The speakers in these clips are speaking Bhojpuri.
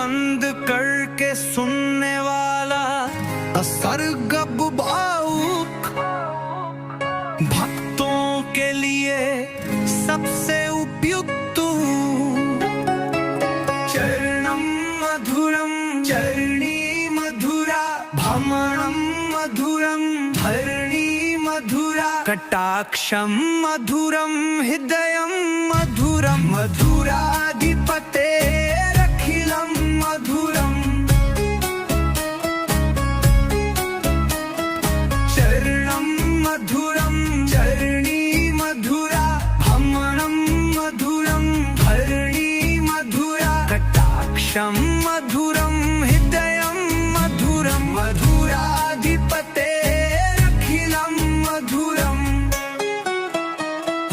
बंद करके सुनने वाला असरगब भावुक भक्तों के लिए सबसे उपयुक्त चरणम मधुरम चरणी मधुरा भ्रमणम मधुरम धरणी मधुरा कटाक्षम मधुरम हृदयम मधुरम मधुराधिपतेरखिलम मधुरम चरणम मधुरम चरणी मधुरा भ्रमणम मधुरम धरणी मधुरा कटाक्षम मधुरम हृदयम मधुरम मधुराधिपतेरखिलम मधुरम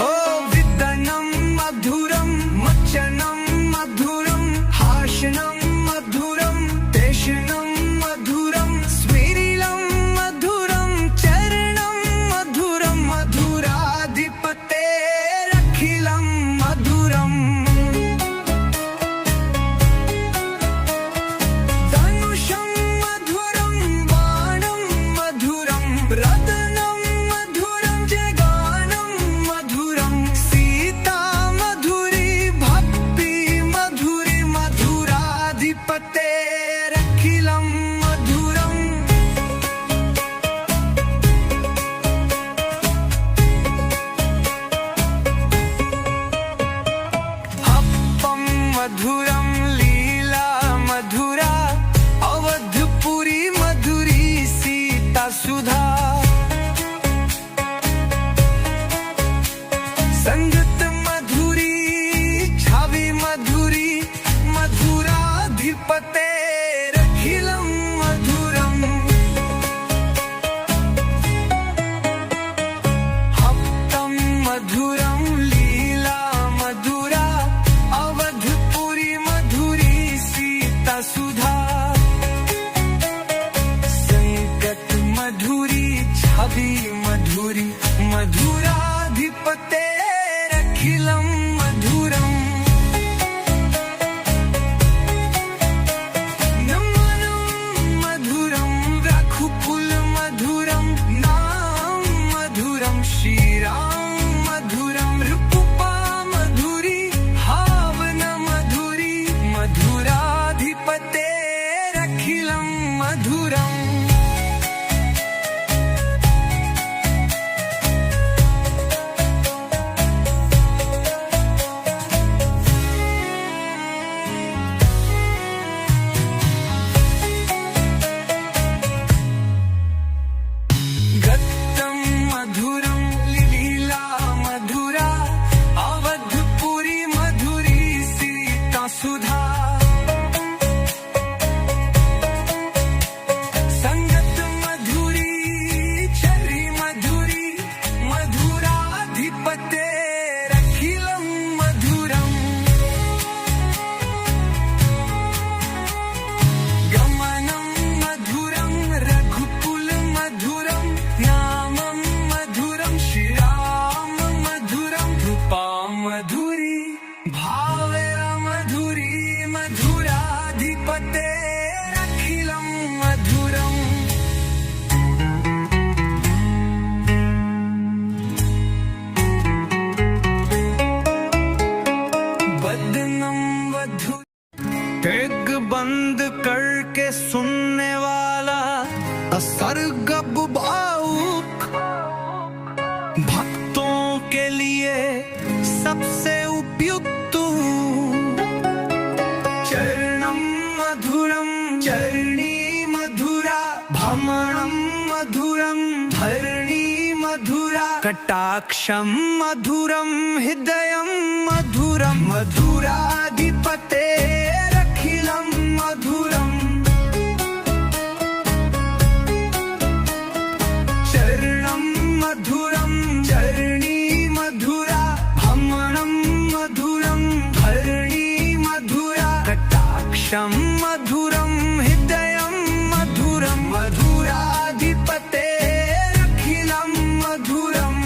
हो विदनम मधुरम मच्चनम मधुरम हासनम मधुरम तेषणम मधुरम स्मिरिलम मधुरम चरणम मधुरम मधुराधिपतेरखिलम मधुरम धनुषं मधुरं बाणं मधुरं रत्नं मधुरं जगानं मधुरं सीता मधुरी भक्ति मधुरी मधुराधिपतेरखिलं मधुरम् हप्पं मधुरं लीला मधुरा अवधपुरी मधुरी सीता सुधा संगत मधुरी छवि मधुरी मधुराधिपतेरखिलं मधुरम् हप्तं मधुरं लीला मधुरा अवधपुरी मधुरी सीता सुधा संगत मधुरी छवि मधुरी मधुराधिपतेरखिलं मधुरम् नमनं मधुरं रघुकुल मधुरं नाम मधुरं श्रीराम मधुरं रूपा मधुरी भावन मधुरी मधुराधिपतेरखिलं मधुरम् गत्तं मधुरं लीला मधुरा अवधपुरी मधुरी सीता सुधा संगत मधुरी छवि मधुरी मधुराधिपतेरखिलं मधुरम् गमनं मधुरं रघुकुल मधुरं नामं मधुरं श्रीराम मधुरं रूपा मधुरी भावेर मधुरी मधुराधिपतेरखिलं मधुरम् बदनम वधु टेक बंद करके सुनने वाला असरगब भावुक भक्तों के लिए सबसे उपयुक्त चरणम मधुरम चरणी मधुरा भ्रमणम मधुरम धरणी मधुरा कटाक्षम मधुरम हृदयम मधुरम मधुराधिपतेरखिलं मधुरम् चरणं मधुरं चरणी मधुरा भ्रमणं मधुरं धरणी मधुरा कटाक्षं मधुरं हृदयं मधुरं मधुराधिपतेरखिलं मधुरम्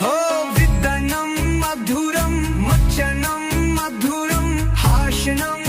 हो विदनं मधुरं मच्चनं मधुरं हासनं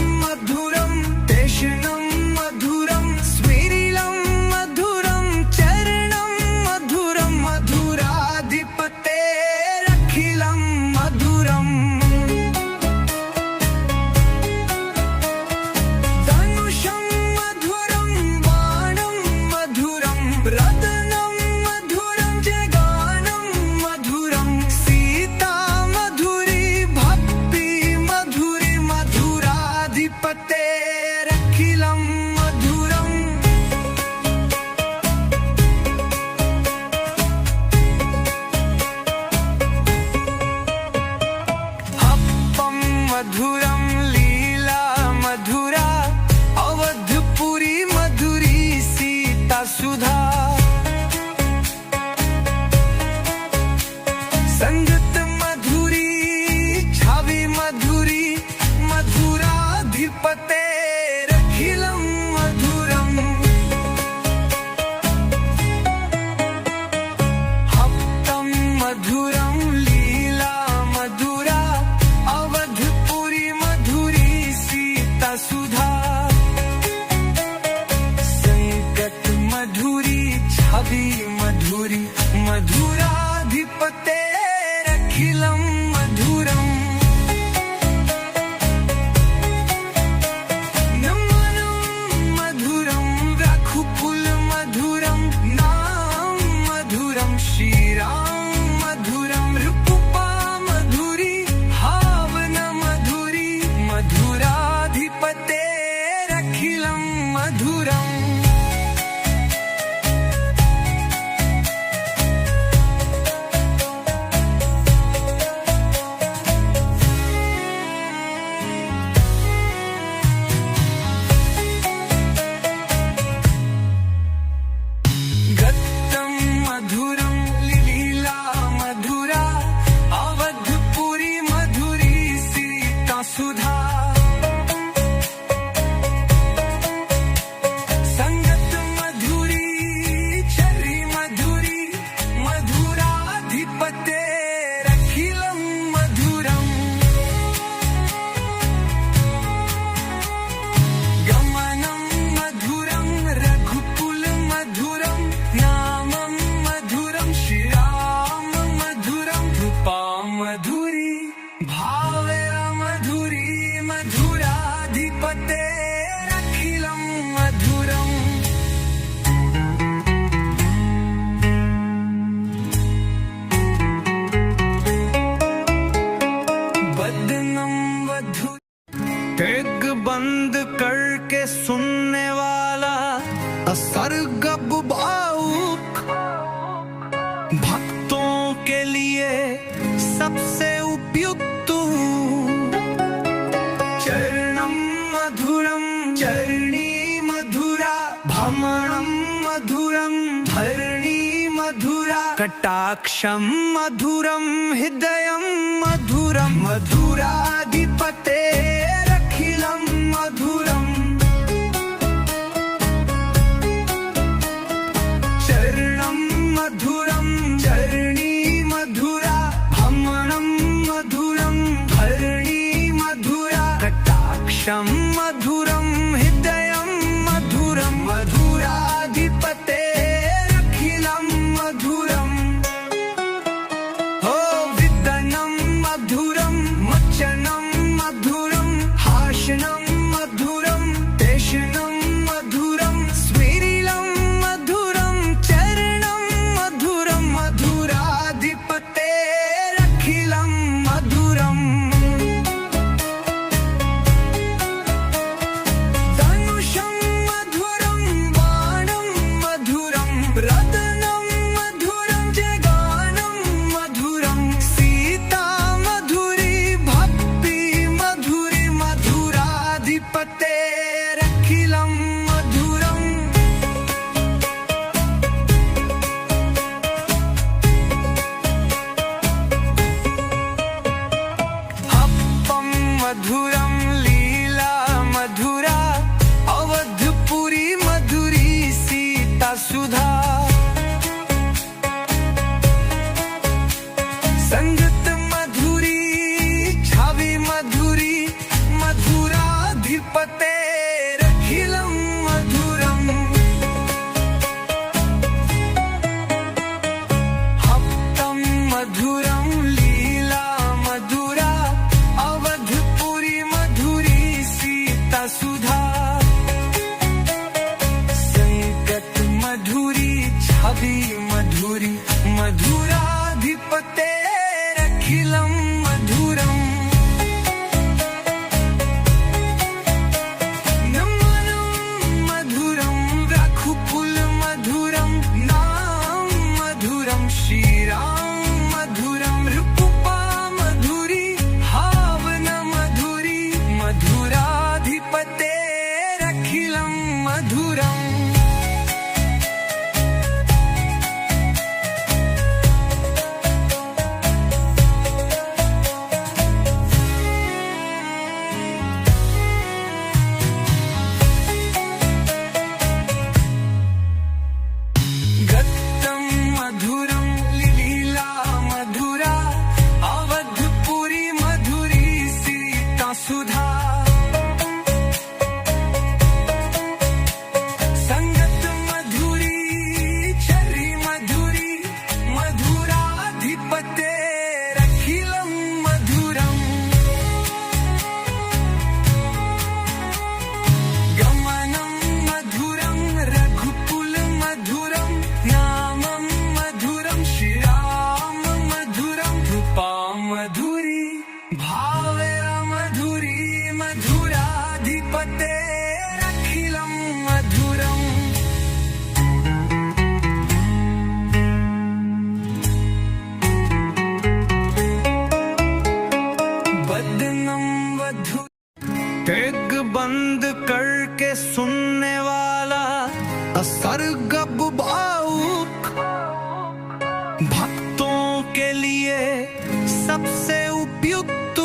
सुधा संगत मधुरी चरी मधुरी मधुराधिपतेरखिलं मधुरम् गमनं मधुरं रघुकुल मधुरं नामं मधुरं श्रीराम मधुरं कृपा मधुरी भावे मधुरी मधुराधिपतेरखिलं मधुरम् बदनम वधु टेक बंद करके सुनने वाला असर्ग भावुक भक्तों के लिए सबसे उपयुक्त चरणम मधुरम चरणी मधुरा भ्रमणम मधुरम धरणी मधुरा कटाक्षम मधुरम हृदयम मधुरम मधुराधिपतेरखिलं मधुरम् चरणं मधुरं चरणी मधुरा भ्रमणं मधुरं धरणी मधुरा कटाक्षं मधुरं हृदयं मधुरं मधुराधिपतेरखिलं मधुरम् हो विदनं मधुरं मच्चनं मधुरं हासनं मधुरं देशनं मधुरं स्मिरिलं मधुरं चरणं मधुरं मधुराधिपतेरखिलं मधुरम् धनुषं मधुरं बाणं मधुरं रत्नं मधुरं जगानं मधुरं सीता मधुरी भक्ति मधुरी मधुराधिपतेरखिलं मधुरम् हप्पं मधुरं लीला मधुरा अवधपुरी मधुरी सीता सुधा संगत मधुरी छवि मधुरी मधुराधिपतेरखिलं मधुरम् हप्तं मधुरं लीला मधुरा अवधपुरी मधुरी सीता सुधा संगत मधुरी छवि मधुरी मधुराधिपतेरखिलं मधुरम् नमनं मधुरं रघुकुल मधुरं नाम मधुरं श्रीराम मधुरं रूपा मधुरी भावन मधुरी मधुराधिपतेरखिलं मधुरम् गत्तं मधुरं लीला मधुरा अवधपुरी मधुरी सीता सुधा संगत मधुरी चरी मधुरी मधुराधिपतेरखिलं मधुरम् गमनं मधुरं रघुकुल मधुरं नामं मधुरं श्रीराम मधुरं कृपा मधुरी भावे मधुरी मधुराधिपतेरखिलं मधुरम् बदनं वधु टेक बंद करके सुनने वाला असर्ग भावुक भक्तों के लिए सबसे उपयुक्त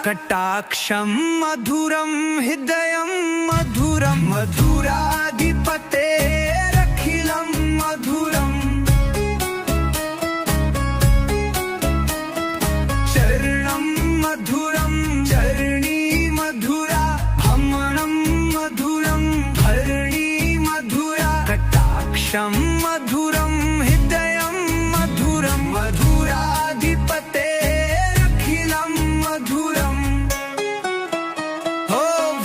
कटाक्षं मधुरं हृदयं मधुरं मधुराधिपतेरखिलं मधुरम् चरणं मधुरं चरणी मधुरा भ्रमणं मधुरं धरणी मधुरा कटाक्षं मधुरं हृदयं मधुरं मधुराधिपतेरखिलं मधुरम्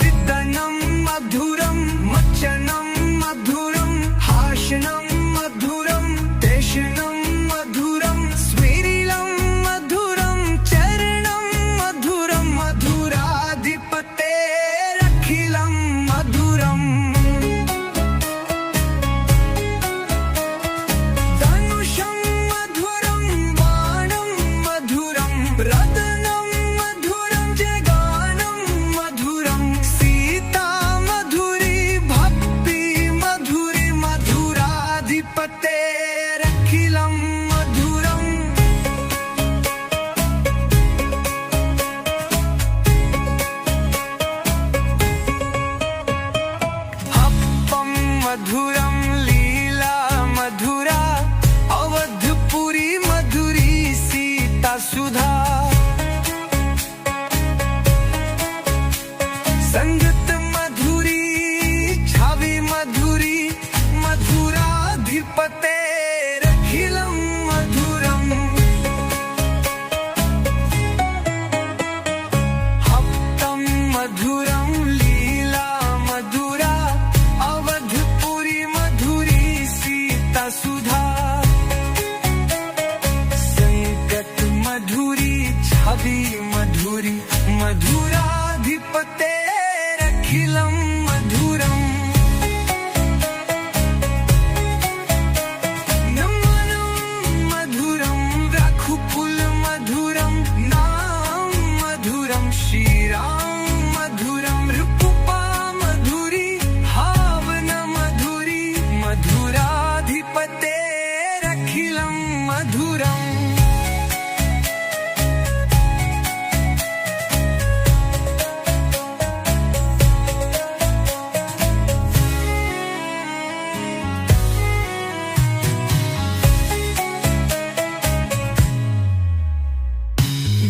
विदनं मधुरं मच्चनं मधुरं हासनं मधुरं देशनं मधुरं स्वीरिलं मधुरं चरणं मधुरं मधुराधिपतेरखिलं मधुरम् धनुषं मधुरं बाणं मधुरं रत्नं मधुरं जगानं मधुरं सीता मधुरी भक्ति मधुरी मधुराधिपतेरखिलं मधुरम् हप्पं मधुरं लीला मधुरा अवधपुरी मधुरी सीता सुधा संगत मधुरी छवि मधुरी मधुराधिपतेरखिलं मधुरम् हप्तं मधुरं लीला मधुरा अवधपुरी मधुरी सीता सुधा संगत मधुरी छवि मधुरी मधुराधिपतेरखिलं मधुरम् नमनं मधुरं रघुकुल मधुरं नाम मधुरं श्रीराम मधुरं रूपा मधुरी भावन मधुरी मधुराधिपतेरखिलं मधुरम्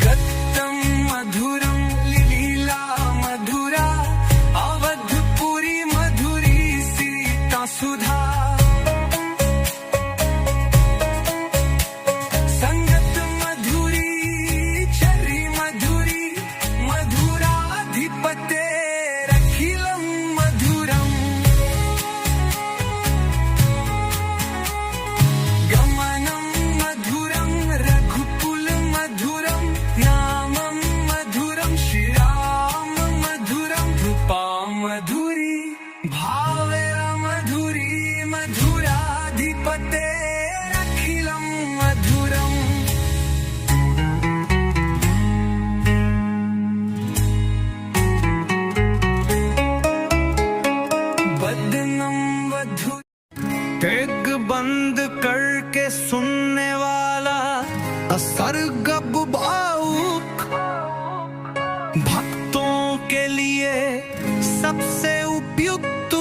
गत्तं मधुरं लीला मधुरा अवधपुरी मधुरी सीता सुधा संगत मधुरी चरी मधुरी मधुराधिपतेरखिलं मधुरम् गमनं मधुरं रघुकुल मधुरं नामं मधुरं श्रीराम मधुरं रूपा मधुरी भावे मधुरी मधुराधिपतेरखिलं मधुरम् बदनं वधु टेक बंद करके सुनने वाला असर्ग बुभावुक भक्तों के लिए सबसे उपयुक्त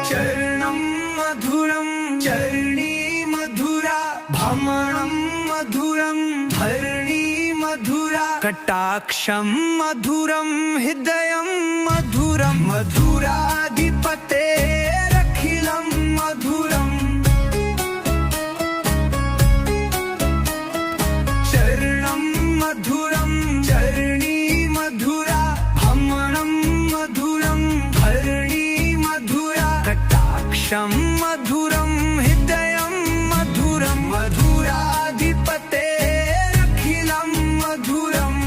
चरणं मधुरं चरणी मधुरा भ्रमणं मधुरं धरणी मधुरा कटाक्षं मधुरं हृदयं मधुरं मधुराधिपतेरखिलं मधुरम् चरणं मधुरं चरणी मधुरा भ्रमणं मधुरं धरणी मधुरा कटाक्षं मधुरं हृदयं मधुरं मधुराधिपतेरखिलं मधुरम्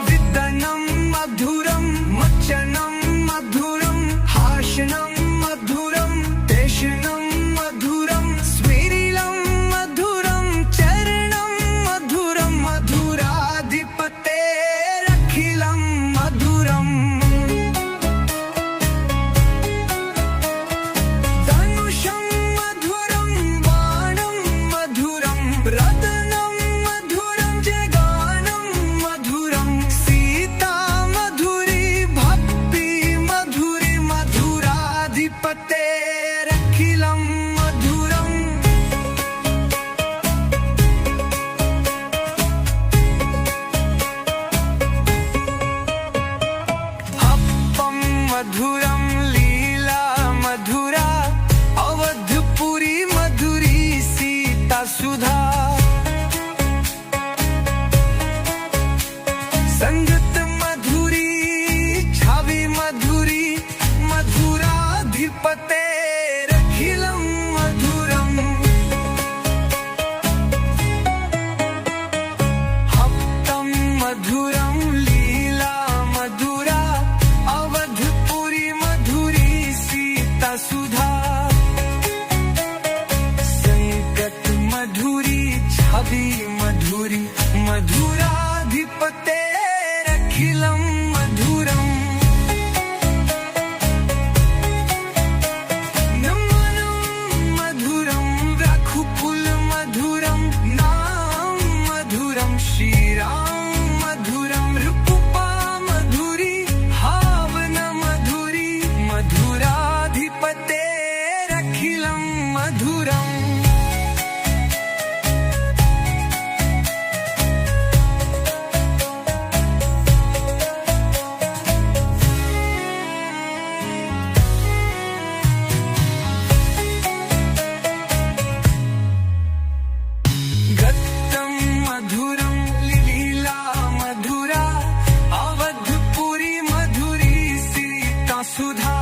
विदनं मधुरं मच्चनं मधुरं हासनं मधुरं देशनं मधुरं स्वीरिलं मधुरं चरणं मधुरं मधुराधिपतेरखिलं मधुरम् धनुषं मधुरं बाणं तेरखिलं मधुरम् नमनं मधुरं रघुकुल मधुरं नाम मधुरं श्रीराम मधुरं रूपा मधुरी भावना मधुरी मधुराधिपतेरखिलं मधुरम् गत्तं मधुरं लीला मधुरा अवधपुरी मधुरी सीता सुधा